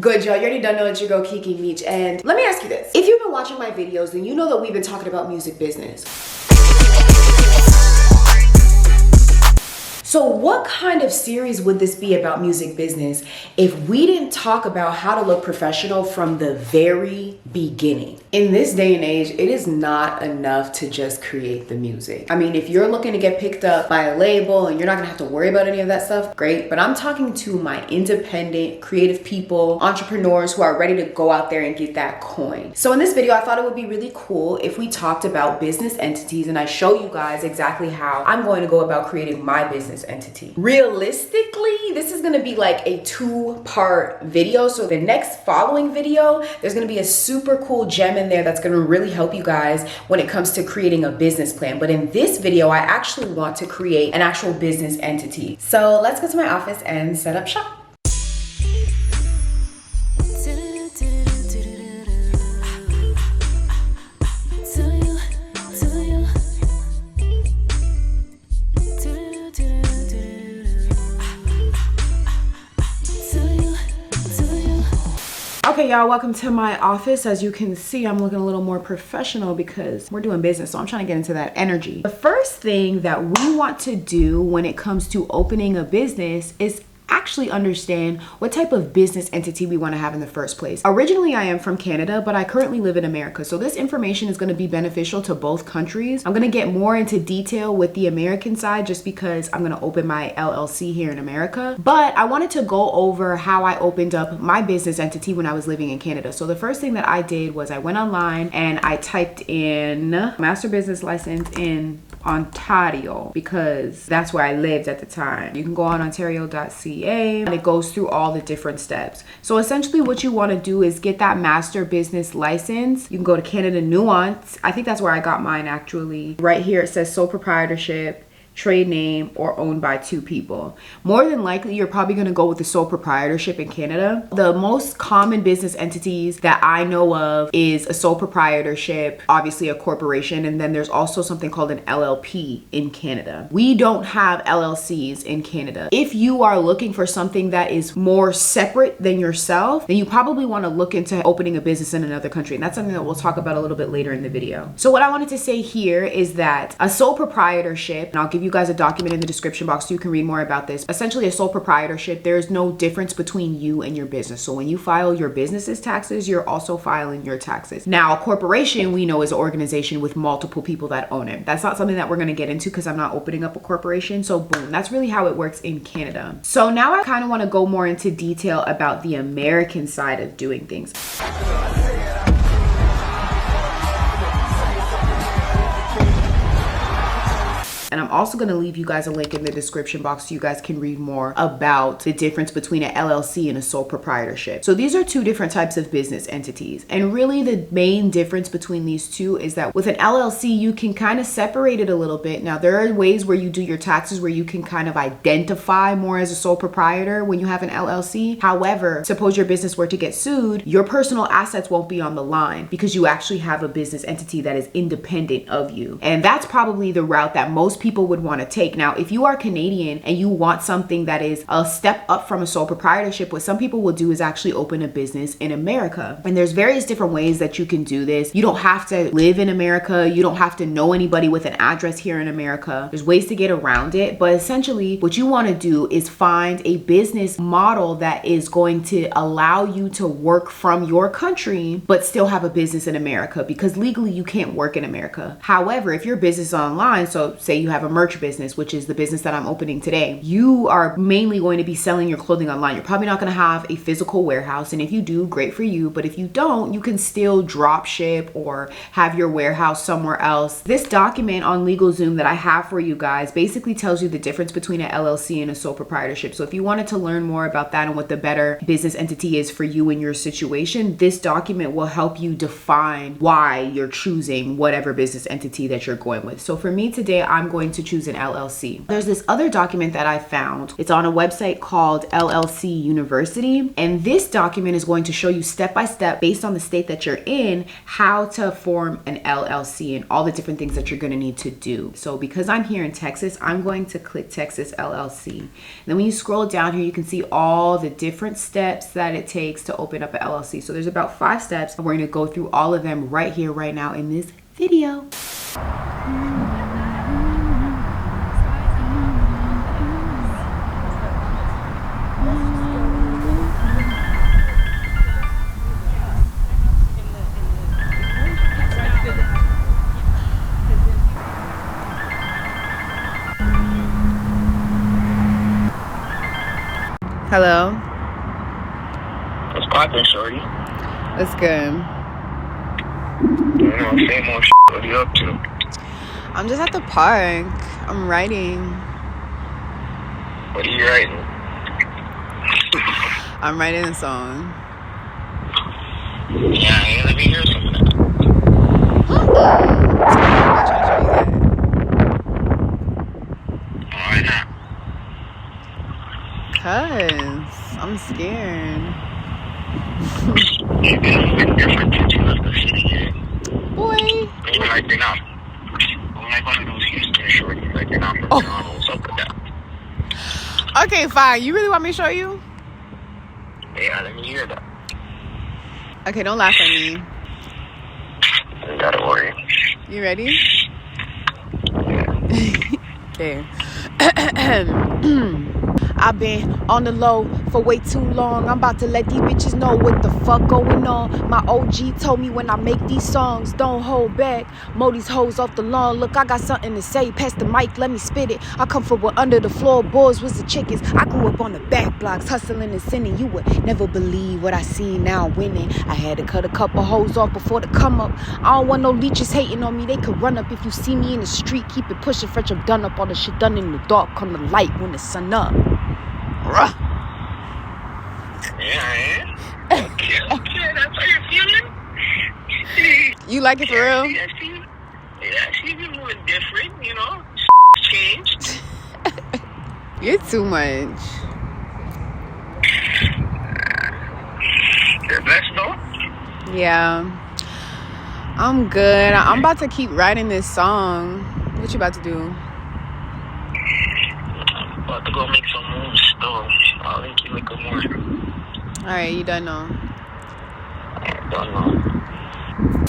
good, y'all? You already done know that you go Keke Meech. And let me ask you this. If you've been watching my videos, then you know that we've been talking about music business. So what kind of series would this be about music business if we didn't talk about how to look professional from the very beginning? In this day and age, it is not enough to just create the music. I mean, if you're looking to get picked up by a label and you're not gonna have to worry about any of that stuff, great. But I'm talking to my independent, creative people, entrepreneurs who are ready to go out there and get that coin. So in this video, I thought it would be really cool if we talked about business entities and I show you guys exactly how I'm going to go about creating my business entity. Realistically, this is gonna be like a 2-part video. So the next following video, there's gonna be a super cool gem in there that's gonna really help you guys when it comes to creating a business plan. But in this video, I actually want to create an actual business entity. So let's go to my office and set up shop. Okay, y'all, welcome to my office. As you can see, I'm looking a little more professional because we're doing business, so I'm trying to get into that energy. The first thing that we want to do when it comes to opening a business is actually understand what type of business entity we want to have in the first place. Originally, I am from Canada, but I currently live in America. So this information is going to be beneficial to both countries. I'm going to get more into detail with the American side just because I'm going to open my LLC here in America. But I wanted to go over how I opened up my business entity when I was living in Canada. So the first thing that I did was I went online and I typed in master business license in Ontario because that's where I lived at the time. You can go on ontario.ca and it goes through all the different steps. So essentially what you want to do is get that master business license. You can go to Canada Nuance. I think that's where I got mine actually. Right here it says sole proprietorship, trade name, or owned by 2 people. More than likely, you're probably going to go with the sole proprietorship in Canada. The most common business entities that I know of is a sole proprietorship, obviously a corporation, and then there's also something called an LLP in Canada. We don't have LLCs in Canada. If you are looking for something that is more separate than yourself, then you probably want to look into opening a business in another country. And that's something that we'll talk about a little bit later in the video. So what I wanted to say here is that a sole proprietorship, and I'll give you guys a document in the description box so you can read more about this. Essentially, a sole proprietorship, there's no difference between you and your business. So when you file your business's taxes, you're also filing your taxes. Now, a corporation we know is an organization with multiple people that own it. That's not something that we're going to get into because I'm not opening up a corporation. So boom, that's really how it works in Canada. So now I kind of want to go more into detail about the American side of doing things. And I'm also going to leave you guys a link in the description box so you guys can read more about the difference between an LLC and a sole proprietorship. So these are 2 different types of business entities. And really the main difference between these 2 is that with an LLC, you can kind of separate it a little bit. Now, there are ways where you do your taxes where you can kind of identify more as a sole proprietor when you have an LLC. However, suppose your business were to get sued, your personal assets won't be on the line because you actually have a business entity that is independent of you. And that's probably the route that most people would want to take. Now, if you are Canadian and you want something that is a step up from a sole proprietorship, what some people will do is actually open a business in America. And there's various different ways that you can do this. You don't have to live in America. You don't have to know anybody with an address here in America. There's ways to get around it. But essentially, what you want to do is find a business model that is going to allow you to work from your country, but still have a business in America because legally you can't work in America. However, if your business is online, so say you have a merch business, which is the business that I'm opening today, you are mainly going to be selling your clothing online. You're probably not going to have a physical warehouse. And if you do, great for you. But if you don't, you can still drop ship or have your warehouse somewhere else. This document on LegalZoom that I have for you guys basically tells you the difference between an LLC and a sole proprietorship. So if you wanted to learn more about that and what the better business entity is for you in your situation, this document will help you define why you're choosing whatever business entity that you're going with. So for me today, I'm going going to choose an LLC. There's this other document that I found. It's on a website called LLC University. And this document is going to show you step by step, based on the state that you're in, how to form an LLC and all the different things that you're going to need to do. So because I'm here in Texas, I'm going to click Texas LLC. And then when you scroll down here, you can see all the different steps that it takes to open up an LLC. So there's about 5 steps, and we're going to go through all of them right here, right now in this video. Hello. What's poppin', shorty? That's good. Same old shit. What are you up to? I'm just at the park. I'm writing. What are you writing? I'm writing a song. Yeah, let me hear some of that. I'm not trying to show you that. Why not? Cause I'm scared. You've been moving different since you left the city yet. Boy. Maybe like you're not. I'm like one of those Houston shorties, like you're not from Toronto. What's up with that? Okay, fine. You really want me to show you? Yeah, let me hear that. Okay, don't laugh at me. You gotta worry. You ready? Okay. I've been on the low for way too long. I'm about to let these bitches know what the fuck going on. My OG told me when I make these songs, don't hold back. Mow these hoes off the lawn. Look, I got something to say. Pass the mic, let me spit it. I come from where under the floorboards was the chickens. I grew up on the back blocks, hustling and sinning. You would never believe what I see now winning. I had to cut a couple hoes off before the come up. I don't want no leeches hating on me. They could run up if you see me in the street. Keep it pushing, fresh up, done up. All the shit done in the dark. Come the light when the sun up. Yeah, okay, that's how you're feeling? You like it for real? Yeah, I see you moving different, you know? Changed. You're too much. You're blessed, though? Yeah. I'm good. I'm about to keep writing this song. What you about to do? I'm about to go make some moves, though. I'll link you like a more. Alright, you done know. I don't know.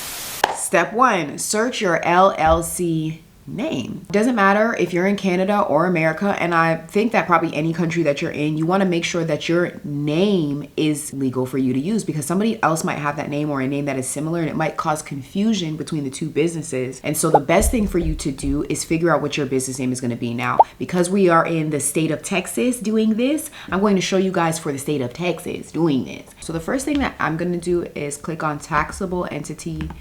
Step 1, search your LLC name. Doesn't matter if you're in Canada or America, and I think that probably any country that you're in, you want to make sure that your name is legal for you to use, because somebody else might have that name or a name that is similar, and it might cause confusion between the two businesses. And so the best thing for you to do is figure out what your business name is going to be. Now, because we are in the state of Texas doing this, I'm going to show you guys for the state of Texas doing this. So the first thing that I'm going to do is click on taxable entity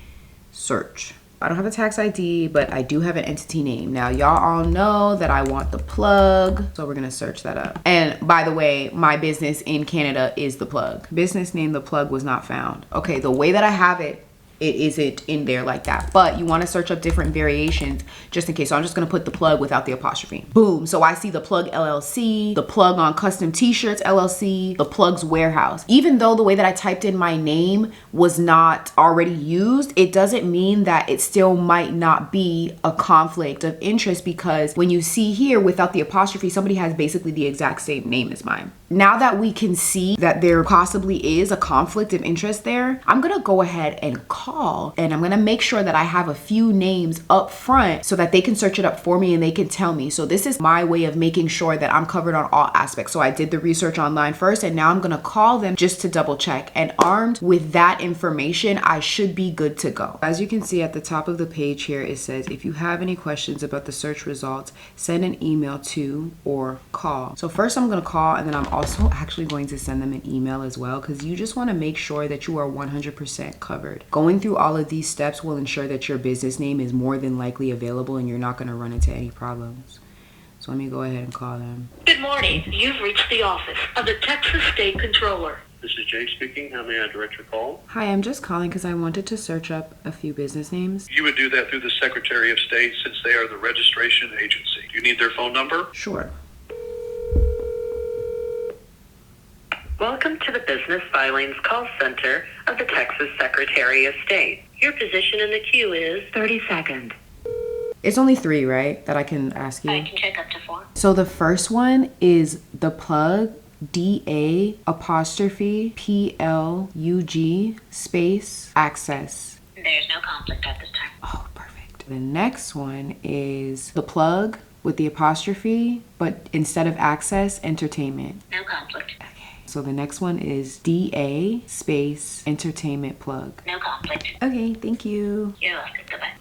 search. I don't have a tax ID, but I do have an entity name. Now, y'all all know that I want the plug, so we're gonna search that up. And by the way, my business in Canada is the plug. Business name, the plug, was not found. Okay, the way that I have it, it isn't in there like that, but you want to search up different variations just in case. So I'm just going to put the plug without the apostrophe. Boom. So I see the plug LLC, the plug on custom t-shirts LLC, the plug's warehouse. Even though the way that I typed in my name was not already used, it doesn't mean that it still might not be a conflict of interest, because when you see here without the apostrophe, somebody has basically the exact same name as mine. Now that we can see that there possibly is a conflict of interest there, I'm going to go ahead and call, and I'm going to make sure that I have a few names up front so that they can search it up for me and they can tell me. So this is my way of making sure that I'm covered on all aspects. So I did the research online first, and now I'm going to call them just to double check. And armed with that information, I should be good to go. As you can see at the top of the page here, it says, if you have any questions about the search results, send an email to or call. So first I'm going to call, and then I'm also actually going to send them an email as well, because you just want to make sure that you are 100% covered. Going through all of these steps will ensure that your business name is more than likely available and you're not going to run into any problems. So let me go ahead and call them. Good morning. You've reached the office of the Texas State Controller. This is Jay speaking. How may I direct your call? Hi, I'm just calling because I wanted to search up a few business names. You would do that through the Secretary of State since they are the registration agency. Do you need their phone number? Sure. Welcome to the Business Filings Call Center of the Texas Secretary of State. Your position in the queue is 30 seconds. It's only 3, right, that I can ask you? I can check up to 4. So the first one is the plug, DA''PLUG space access. There's no conflict at this time. Oh, perfect. The next one is the plug with the apostrophe, but instead of access, entertainment. No conflict. Okay. So the next one is DA space entertainment plug. No conflict. Okay, thank you. You're welcome. Goodbye.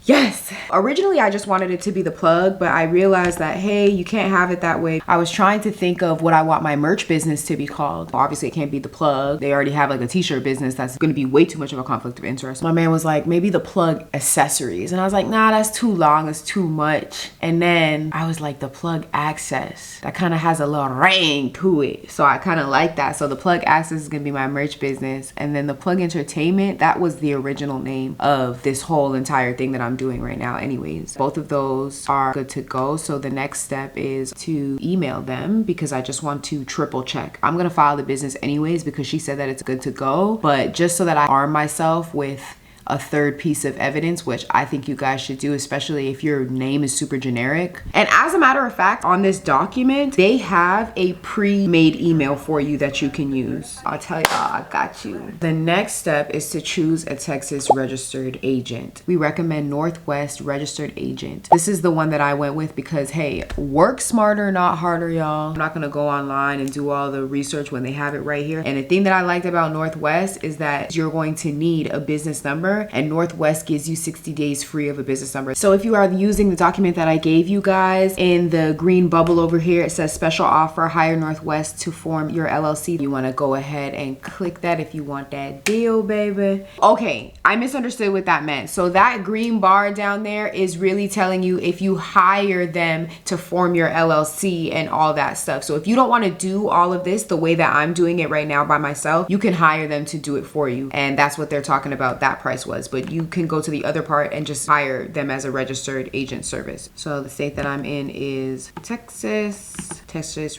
Yes. Originally, I just wanted it to be the plug, but I realized that, hey, you can't have it that way. I was trying to think of what I want my merch business to be called. Obviously, it can't be the plug. They already have like a t-shirt business that's going to be way too much of a conflict of interest. My man was like, maybe the plug accessories. And I was like, nah, that's too long. It's too much. And then I was like, the plug access. That kind of has a little ring to it. So I kind of like that. So the plug access is going to be my merch business. And then the plug entertainment, that was the original name of this whole entire thing that I'm doing right now anyways. Both of those are good to go. So the next step is to email them because I just want to triple check. I'm gonna file the business anyways because she said that it's good to go, but just so that I arm myself with a third piece of evidence, which I think you guys should do, especially if your name is super generic. And as a matter of fact, on this document, they have a pre-made email for you that you can use. I'll tell y'all, I got you. The next step is to choose a Texas registered agent. We recommend Northwest registered agent. This is the one that I went with because, hey, work smarter, not harder, y'all. I'm not gonna go online and do all the research when they have it right here. And the thing that I liked about Northwest is that you're going to need a business number, and Northwest gives you 60 days free of a business number. So if you are using the document that I gave you guys, in the green bubble over here, it says special offer, hire Northwest to form your LLC. You want to go ahead and click that if you want that deal, baby. Okay, I misunderstood what that meant. So that green bar down there is really telling you if you hire them to form your LLC and all that stuff. So if you don't want to do all of this the way that I'm doing it right now by myself, you can hire them to do it for you. And that's what they're talking about. That price was, but you can go to the other part and just hire them as a registered agent service. So the state that I'm in is Texas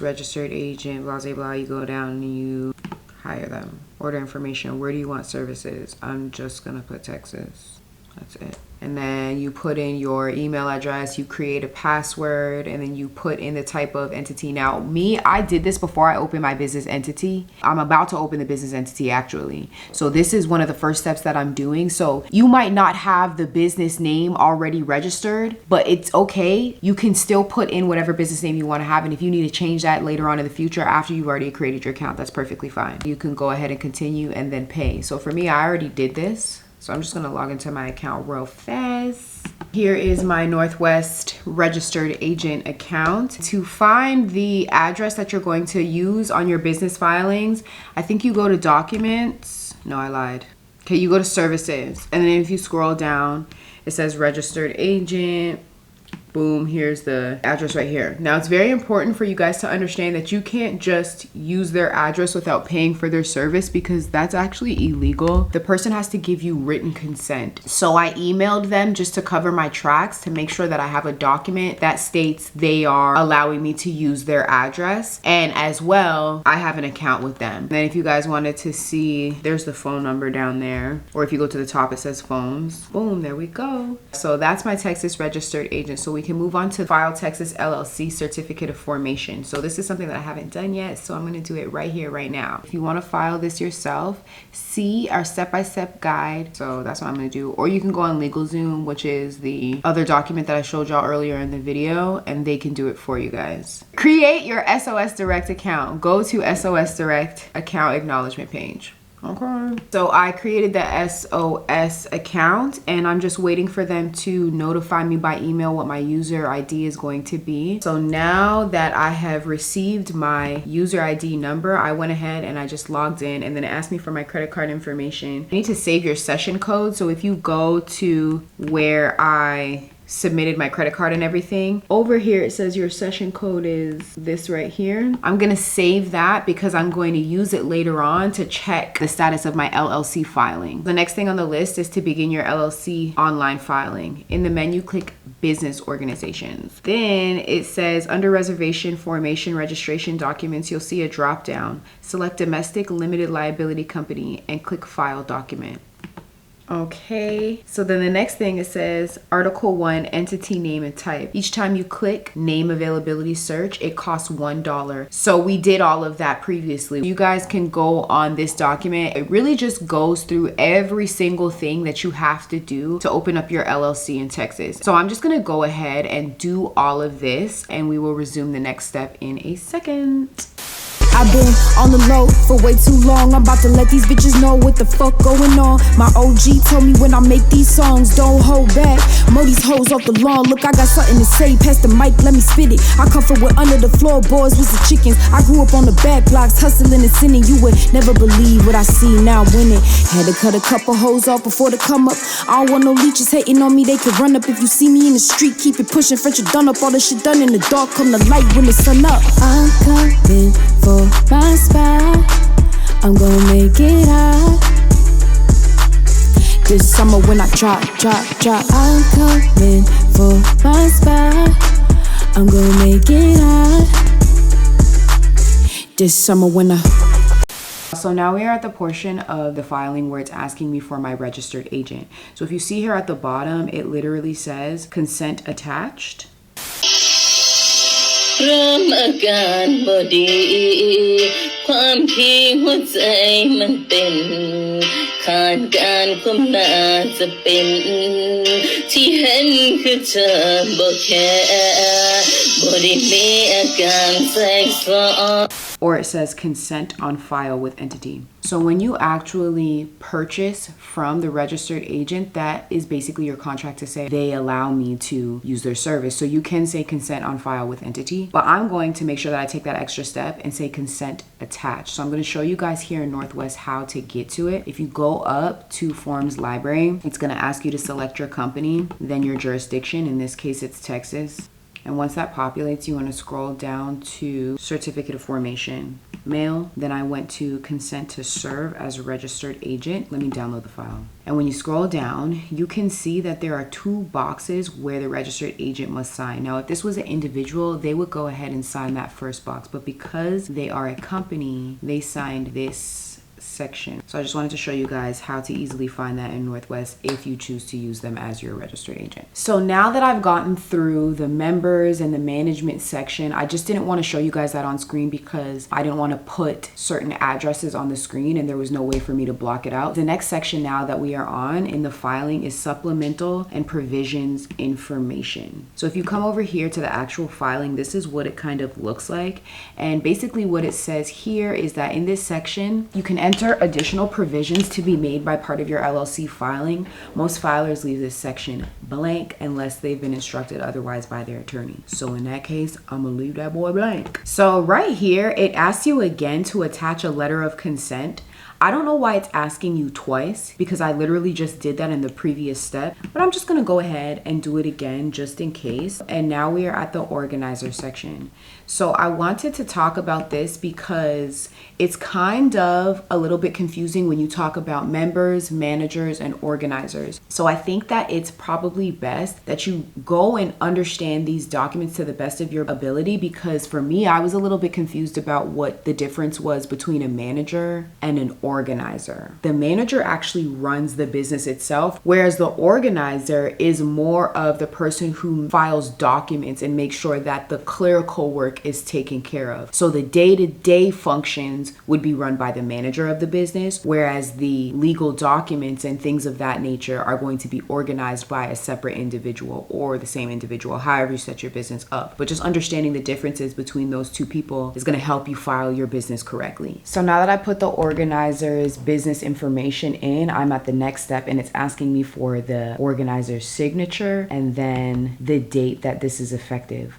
registered agent, blah, blah, blah. You go down and you hire them. Order information. Where do you want services? I'm just gonna put Texas. That's it. And then you put in your email address, you create a password, and then you put in the type of entity. Now, me, I did this before I opened my business entity. I'm about to open the business entity actually. So this is one of the first steps that I'm doing. So you might not have the business name already registered, but it's okay. You can still put in whatever business name you want to have. And if you need to change that later on in the future after you've already created your account, that's perfectly fine. You can go ahead and continue and then pay. So for me, I already did this. So I'm just gonna log into my account real fast. Here is my Northwest registered agent account. To find the address that you're going to use on your business filings, I think you go to documents. No, I lied. Okay, you go to services. And then if you scroll down, it says registered agent. Boom, here's the address right here. Now, it's very important for you guys to understand that you can't just use their address without paying for their service because that's actually illegal. The person has to give you written consent. So I emailed them just to cover my tracks to make sure that I have a document that states they are allowing me to use their address. And as well, I have an account with them. And then if you guys wanted to see, there's the phone number down there. Or if you go to the top, it says phones. Boom, there we go. So that's my Texas registered agent. So we can move on to file Texas LLC certificate of formation. So this is something that I haven't done yet, so I'm going to do it right here, right now. If you want to file this yourself, see our step-by-step guide. So that's what I'm going to do. Or you can go on LegalZoom, which is the other document that I showed y'all earlier in the video, and they can do it for you guys. Create your SOS Direct account. Go to SOS Direct account acknowledgement page. Okay. So I created the SOS account and I'm just waiting for them to notify me by email what my user ID is going to be. So now that I have received my user ID number, I went ahead and I just logged in, and then it asked me for my credit card information. You need to save your session code. So if you go to where I submitted my credit card and everything. Over here it says your session code is this right here. I'm gonna save that because I'm going to use it later on to check the status of my LLC filing. The next thing on the list is to begin your LLC online filing. In the menu, click business organizations. Then it says under reservation, formation, registration documents, you'll see a drop down. Select domestic limited liability company and click file document. Okay, so then the next thing it says Article 1 entity name and type. Each time you click name availability search, it costs $1. So we did all of that previously. You guys can go on this document. It really just goes through every single thing that you have to do to open up your LLC in Texas. So I'm just gonna go ahead and do all of this and we will resume the next step in a second. I've been on the low for way too long. I'm about to let these bitches know what the fuck going on. My OG told me when I make these songs, don't hold back. Mow these hoes off the lawn. Look, I got something to say. Pass the mic, let me spit it. I come from where under the floorboards was the chickens. I grew up on the back blocks, hustling and sinning. You would never believe what I see now winning. Had to cut a couple hoes off before the come up. I don't want no leeches hating on me. They could run up if you see me in the street. Keep it pushing, French are done up. All the shit done in the dark. Come the light when the sun up. I'm coming for my spot, I'm gonna make it hot. This summer when I drop, I'm coming for my spot, I'm gonna make it hot. This summer when I... So now we are at the portion of the filing where it's asking me for my registered agent. So if you see here at the bottom, it literally says consent attached. พร้อมอาการบอดีความที่หัวใจมันเต้นขาดการความน่าจะเป็นที่เห็นคือเธอบ่แค่บ่ได้มีอาการแทรกซ้อน Or it says consent on file with entity. So when you actually purchase from the registered agent, that is basically your contract to say they allow me to use their service. So you can say consent on file with entity, but I'm going to make sure that I take that extra step and say consent attached. So I'm going to show you guys here in Northwest how to get to it. If you go up to Forms Library, it's going to ask you to select your company, then your jurisdiction. In this case, it's Texas. And once that populates, you want to scroll down to Certificate of Formation, Mail. Then I went to Consent to Serve as a Registered Agent. Let me download the file. And when you scroll down, you can see that there are 2 boxes where the registered agent must sign. Now, if this was an individual, they would go ahead and sign that first box. But because they are a company, they signed this section. So I just wanted to show you guys how to easily find that in Northwest if you choose to use them as your registered agent. So now that I've gotten through the members and the management section, I just didn't want to show you guys that on screen because I didn't want to put certain addresses on the screen and there was no way for me to block it out. The next section now that we are on in the filing is supplemental and provisions information. So if you come over here to the actual filing, this is what it kind of looks like. And basically what it says here is that in this section, you can enter additional provisions to be made by part of your LLC filing. Most filers leave this section blank unless they've been instructed otherwise by their attorney. So in that case, I'm gonna leave that boy blank. So right here, it asks you again to attach a letter of consent. I don't know why it's asking you twice because I literally just did that in the previous step, but I'm just gonna go ahead and do it again just in case. And now we are at the organizer section. So I wanted to talk about this because it's kind of a little bit confusing when you talk about members, managers, and organizers. So I think that it's probably best that you go and understand these documents to the best of your ability, because for me, I was a little bit confused about what the difference was between a manager and an organizer. The manager actually runs the business itself, whereas the organizer is more of the person who files documents and makes sure that the clerical work is taken care of. So the day-to-day functions would be run by the manager of the business, whereas the legal documents and things of that nature are going to be organized by a separate individual or the same individual, however you set your business up. But just understanding the differences between those two people is going to help you file your business correctly. So now that I put the organizer's business information in, I'm at the next step and it's asking me for the organizer's signature and then the date that this is effective.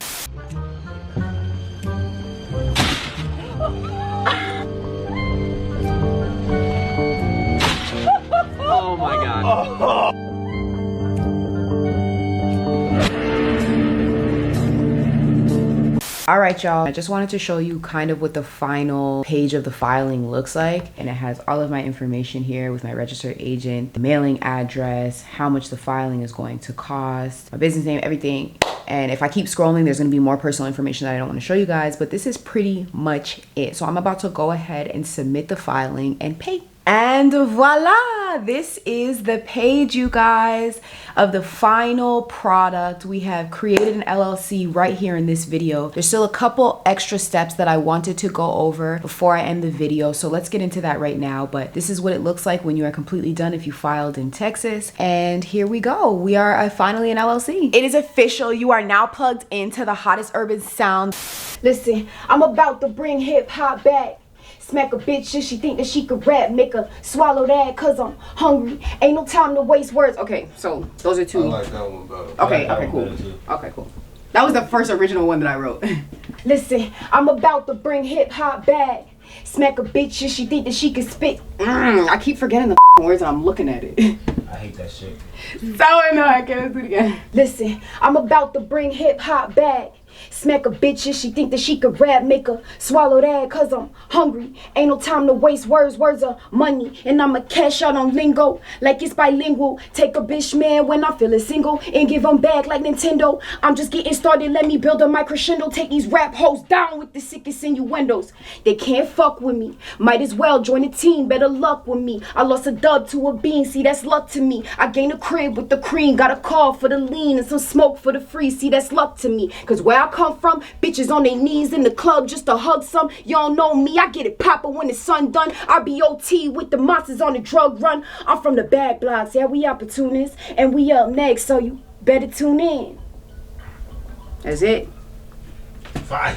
Oh my God. All right, y'all, I just wanted to show you kind of what the final page of the filing looks like. And it has all of my information here with my registered agent, the mailing address, how much the filing is going to cost, my business name, everything. And if I keep scrolling, there's going to be more personal information that I don't want to show you guys, but this is pretty much it. So I'm about to go ahead and submit the filing and pay. And voila, this is the page, you guys, of the final product. We have created an LLC right here in this video. There's still a couple extra steps that I wanted to go over before I end the video, so let's get into that right now. But this is what it looks like when you are completely done if you filed in Texas. And here we go. We are finally an LLC. It is official. You are now plugged into the hottest urban sound. Listen, I'm about to bring hip hop back. Smack a bitch if she think that she could rap. Make her swallow that cause I'm hungry. Ain't no time to waste words. Okay, so those are two. I like that one better. Okay, cool. Okay, cool. That was the first original one that I wrote. Listen, I'm about to bring hip hop back. Smack a bitch if she think that she can spit. I keep forgetting the words and I'm looking at it. I hate that shit. So annoying. Okay, let's do it again. Listen, I'm about to bring hip hop back. Smack a bitch if she think that she could rap. Make her swallow that cause I'm hungry. Ain't no time to waste words. Words are money. And I'ma cash out on lingo like it's bilingual. Take a bitch, man, when I feelin' single and give them back like Nintendo. I'm just getting started. Let me build a mic crescendo. Take these rap hoes down with the sickest innuendos. They can't fuck with me. Might as well join the team. Better luck with me. I lost a dub to a bean. See, that's luck to me. I gained a crib with the cream. Got a call for the lean and some smoke for the free. See, that's luck to me. Cause where I come from, bitches on their knees in the club just to hug some. Y'all know me, I get it poppin' when the sun done. I be OT with the monsters on the drug run. I'm from the bad blocks, yeah, we opportunists. And we up next, so you better tune in. That's it. Fine.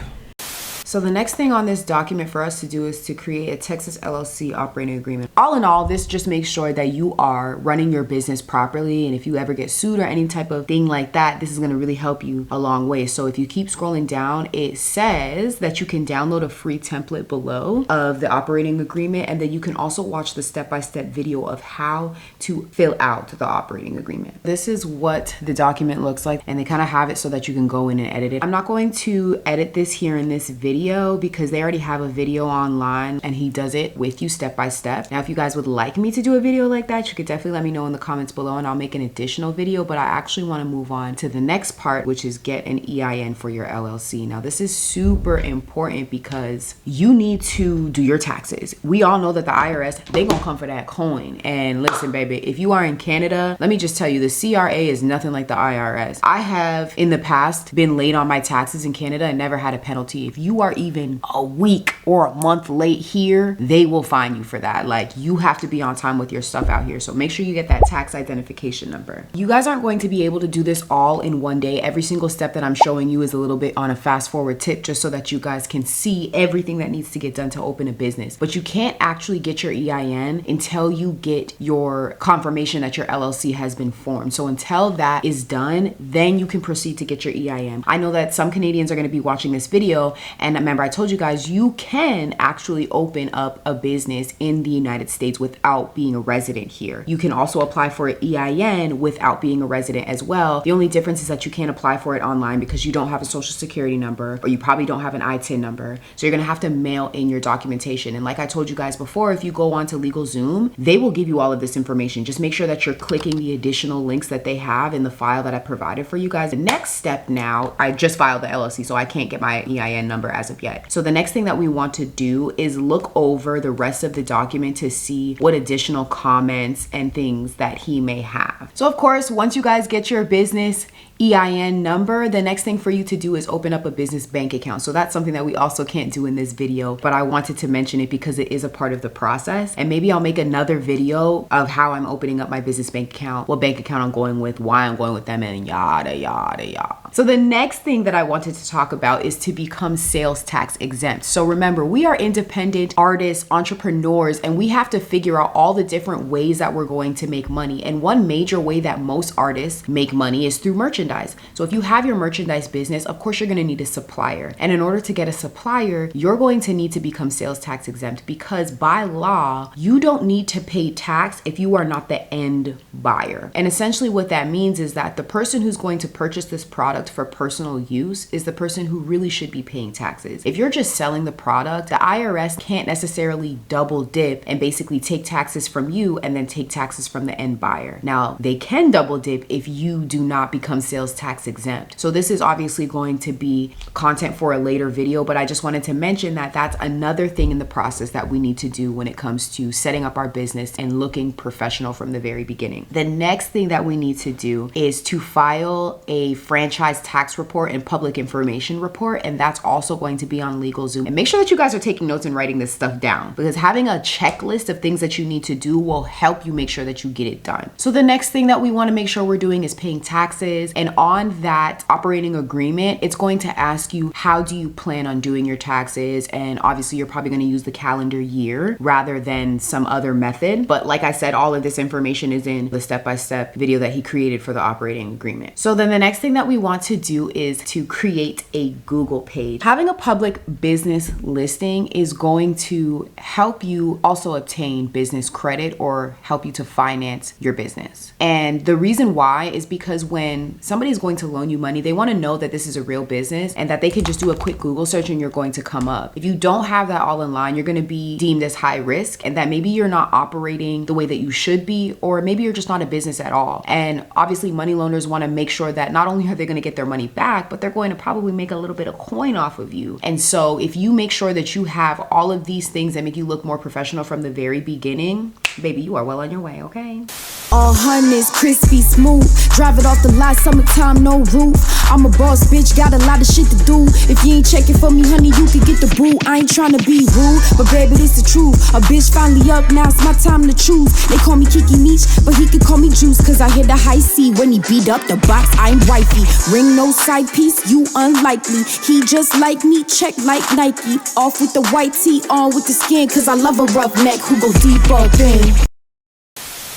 So the next thing on this document for us to do is to create a Texas LLC operating agreement. All in all, this just makes sure that you are running your business properly. And if you ever get sued or any type of thing like that, this is going to really help you a long way. So if you keep scrolling down, it says that you can download a free template below of the operating agreement. And then you can also watch the step-by-step video of how to fill out the operating agreement. This is what the document looks like. And they kind of have it so that you can go in and edit it. I'm not going to edit this here in this video because they already have a video online and he does it with you step by step. Now, if you guys would like me to do a video like that, you could definitely let me know in the comments below and I'll make an additional video, but I actually want to move on to the next part, which is get an EIN for your LLC. Now, this is super important because you need to do your taxes. We all know that the IRS, they gonna come for that coin. And listen, baby, if you are in Canada, let me just tell you, the CRA is nothing like the IRS. I have in the past been late on my taxes in Canada and never had a penalty. If you are even a week or a month late here, they will fine you for that. Like, you have to be on time with your stuff out here. So make sure you get that tax identification number. You guys aren't going to be able to do this all in one day. Every single step that I'm showing you is a little bit on a fast forward tip just so that you guys can see everything that needs to get done to open a business. But you can't actually get your EIN until you get your confirmation that your LLC has been formed. So until that is done, then you can proceed to get your EIN. I know that some Canadians are going to be watching this video, and remember, I told you guys you can actually open up a business in the United States without being a resident here. You can also apply for an EIN without being a resident as well. The only difference is that you can't apply for it online because you don't have a social security number, or you probably don't have an ITIN number. So you're gonna have to mail in your documentation. And like I told you guys before, if you go on to LegalZoom, they will give you all of this information. Just make sure that you're clicking the additional links that they have in the file that I provided for you guys. The next step now, I just filed the LLC, so I can't get my EIN number as of yet. So the next thing that we want to do is look over the rest of the document to see what additional comments and things that he may have. So of course, once you guys get your business EIN number, the next thing for you to do is open up a business bank account. So that's something that we also can't do in this video, but I wanted to mention it because it is a part of the process. And maybe I'll make another video of how I'm opening up my business bank account, what bank account I'm going with, why I'm going with them, and yada, yada, yada. So the next thing that I wanted to talk about is to become sales tax exempt. So remember, we are independent artists, entrepreneurs, and we have to figure out all the different ways that we're going to make money. And one major way that most artists make money is through merchandise. merchandise. So if you have your merchandise business, of course you're going to need a supplier. And in order to get a supplier, you're going to need to become sales tax exempt, because by law, you don't need to pay tax if you are not the end buyer. And essentially what that means is that the person who's going to purchase this product for personal use is the person who really should be paying taxes. If you're just selling the product, the IRS can't necessarily double dip and basically take taxes from you and then take taxes from the end buyer. Now, they can double dip if you do not become sales tax exempt. So this is obviously going to be content for a later video, but I just wanted to mention that that's another thing in the process that we need to do when it comes to setting up our business and looking professional from the very beginning. The next thing that we need to do is to file a franchise tax report and public information report, and that's also going to be on LegalZoom. And make sure that you guys are taking notes and writing this stuff down, because having a checklist of things that you need to do will help you make sure that you get it done. So the next thing that we want to make sure we're doing is paying taxes, and on that operating agreement, it's going to ask you, how do you plan on doing your taxes? And obviously you're probably going to use the calendar year rather than some other method. But like I said, all of this information is in the step-by-step video that he created for the operating agreement. So then the next thing that we want to do is to create a Google page. Having a public business listing is going to help you also obtain business credit or help you to finance your business. And the reason why is because when somebody is going to loan you money, they want to know that this is a real business and that they could just do a quick Google search and you're going to come up. If you don't have that all in line, you're going to be deemed as high risk, and that maybe you're not operating the way that you should be, or maybe you're just not a business at all. And obviously money loaners want to make sure that not only are they going to get their money back, but they're going to probably make a little bit of coin off of you. And so if you make sure that you have all of these things that make you look more professional from the very beginning, baby, you are well on your way, okay? All hundreds, crispy, smooth. Drive it off the lot, summertime, no roof. I'm a boss, bitch, got a lot of shit to do. If you ain't checking for me, honey, you can get the boot. I ain't trying to be rude, but baby, this the truth. A bitch finally up, now it's my time to choose. They call me Keke Meech, but he could call me Juice, cause I hit the high C when he beat up the box. I'm wifey, ring no side piece, you unlikely. He just like me, check like Nike. Off with the white tee, on with the skin, cause I love a rough neck who go deep up in.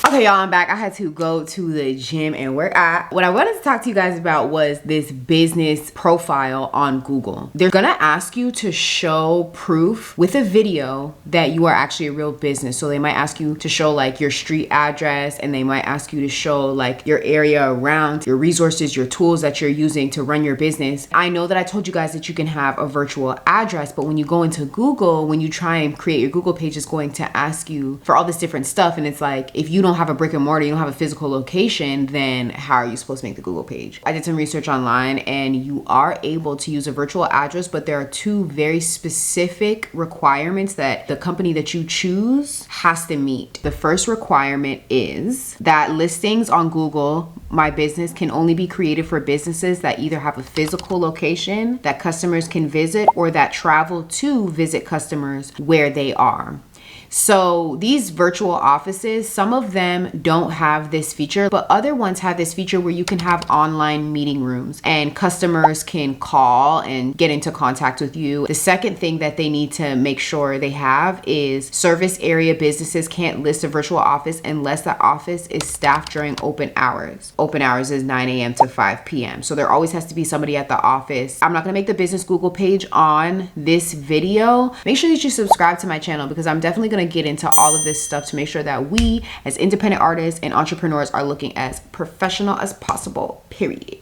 Okay, y'all, I'm back. I had to go to the gym and work out. What I wanted to talk to you guys about was this business profile on Google. They're gonna ask you to show proof with a video that you are actually a real business. So they might ask you to show like your street address, and they might ask you to show like your area around, your resources, your tools that you're using to run your business. I know that I told you guys that you can have a virtual address, but when you go into Google, when you try and create your Google page, it's going to ask you for all this different stuff. And it's like, if you don't have a brick and mortar, you don't have a physical location, then how are you supposed to make the Google page? I did some research online, and you are able to use a virtual address, but there are two very specific requirements that the company that you choose has to meet. The first requirement is that listings on Google My Business can only be created for businesses that either have a physical location that customers can visit, or that travel to visit customers where they are. So these virtual offices, some of them don't have this feature, but other ones have this feature where you can have online meeting rooms and customers can call and get into contact with you. The second thing that they need to make sure they have is service area businesses can't list a virtual office unless the office is staffed during open hours. Open hours is 9 a.m. to 5 p.m. So there always has to be somebody at the office. I'm not gonna make the business Google page on this video. Make sure that you subscribe to my channel, because I'm definitely gonna get into all of this stuff to make sure that we as independent artists and entrepreneurs are looking as professional as possible, period.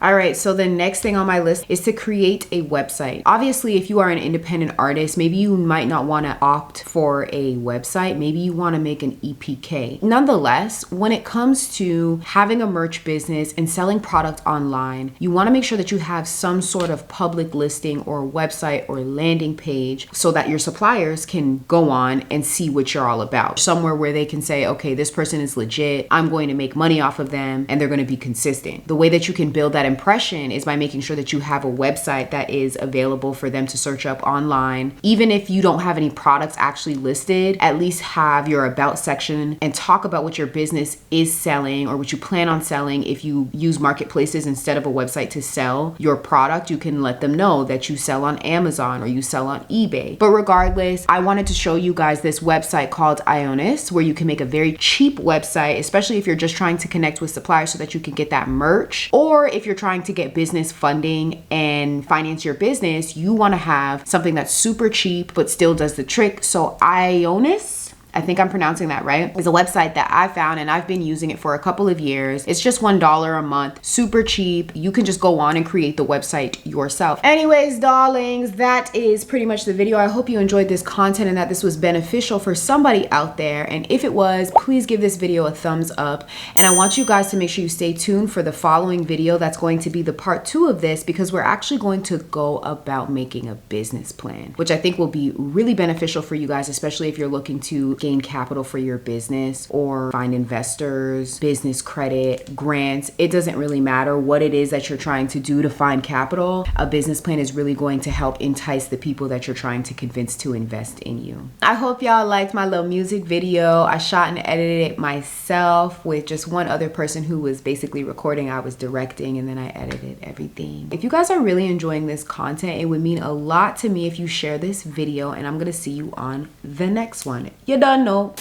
All right, so the next thing on my list is to create a website. Obviously, if you are an independent artist, maybe you might not want to opt for a website. Maybe you want to make an EPK. Nonetheless, when it comes to having a merch business and selling product online, you want to make sure that you have some sort of public listing or website or landing page so that your suppliers can go on and see what you're all about. Somewhere where they can say, okay, this person is legit. I'm going to make money off of them, and they're going to be consistent. The way that you can build that impression is by making sure that you have a website that is available for them to search up online. Even if you don't have any products actually listed, at least have your about section and talk about what your business is selling or what you plan on selling. If you use marketplaces instead of a website to sell your product, you can let them know that you sell on Amazon or you sell on eBay. But regardless, I wanted to show you guys this website called Ionis, where you can make a very cheap website, especially if you're just trying to connect with suppliers so that you can get that merch, or if you're trying to get business funding and finance your business, you want to have something that's super cheap but still does the trick. So Ionis, I think I'm pronouncing that right, is a website that I found and I've been using it for a couple of years. It's just $1 a month, super cheap. You can just go on and create the website yourself. Anyways, darlings, that is pretty much the video. I hope you enjoyed this content and that this was beneficial for somebody out there. And if it was, please give this video a thumbs up. And I want you guys to make sure you stay tuned for the following video. That's going to be the part 2 of this, because we're actually going to go about making a business plan, which I think will be really beneficial for you guys, especially if you're looking to gain capital for your business or find investors, business credit, grants. It doesn't really matter what it is that you're trying to do to find capital. A business plan is really going to help entice the people that you're trying to convince to invest in you. I hope y'all liked my little music video. I shot and edited it myself with just one other person who was basically recording. I was directing and then I edited everything. If you guys are really enjoying this content, it would mean a lot to me if you share this video, and I'm gonna see you on the next one. You done know.